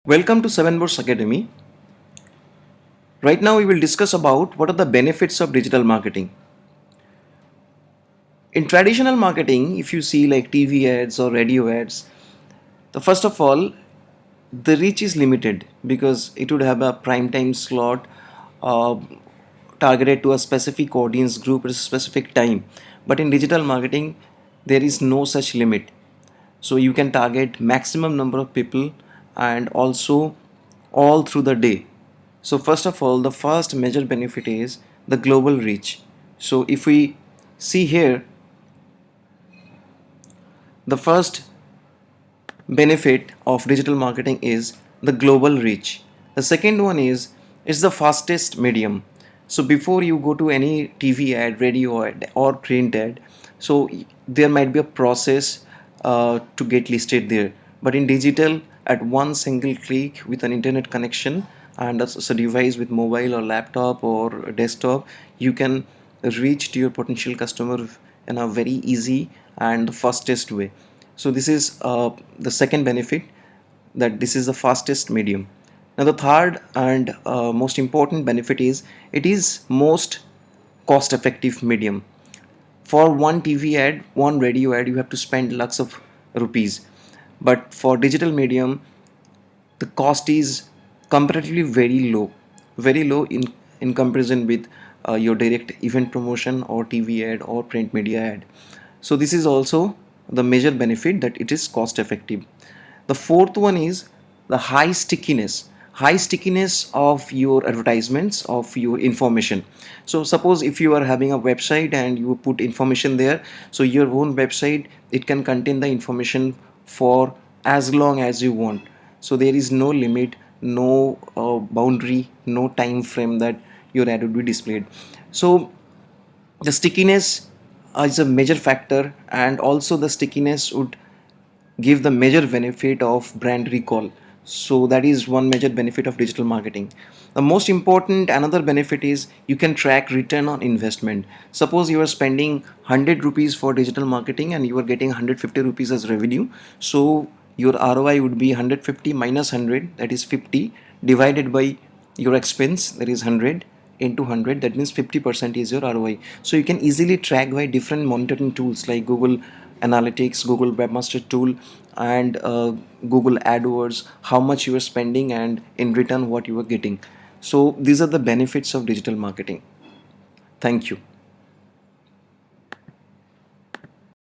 Welcome to Seven Boats Academy. Right now we will discuss about what are the benefits of digital marketing. In traditional marketing, if you see like TV ads or radio ads, the first of all, the reach is limited because it would have a prime time slot uh, targeted to a specific audience group at a specific time. But in digital marketing, there is no such limit. So you can target maximum number of people and also all through the day. So first of all, the first major benefit is the global reach. So if we see here, the first benefit of digital marketing is the global reach. The second one is it's the fastest medium. So before you go to any TV ad, radio ad or print ad, so there might be a process to get listed there. But in digital, at one single click with an internet connection and a device with mobile or laptop or desktop, you can reach to your potential customer in a very easy and fastest way. So this is the second benefit, that this is the fastest medium. Now the third and most important benefit is it is most cost effective medium. For one TV ad, one radio ad, you have to spend lakhs of rupees, but for digital medium the cost is comparatively very low in comparison with your direct event promotion or TV ad or print media ad. So this is also the major benefit, that it is cost effective. The fourth one is the high stickiness of your advertisements, of your information. So suppose if you are having a website and you put information there, so your own website, it can contain the information for as long as you want. So there is no limit, no boundary, no time frame that your ad would be displayed. So the stickiness is a major factor, and also the stickiness would give the major benefit of brand recall. So that is one major benefit of digital marketing. The most important another benefit is you can track return on investment. Suppose you are spending 100 rupees for digital marketing and you are getting 150 rupees as revenue. So your ROI would be 150 minus 100, that is 50, divided by your expense, that is 100, into 100, that means 50% is your ROI. So you can easily track by different monitoring tools like Google Analytics, Google Webmaster Tool, and Google AdWords, how much you are spending and in return what you are getting. So these are the benefits of digital marketing. Thank you.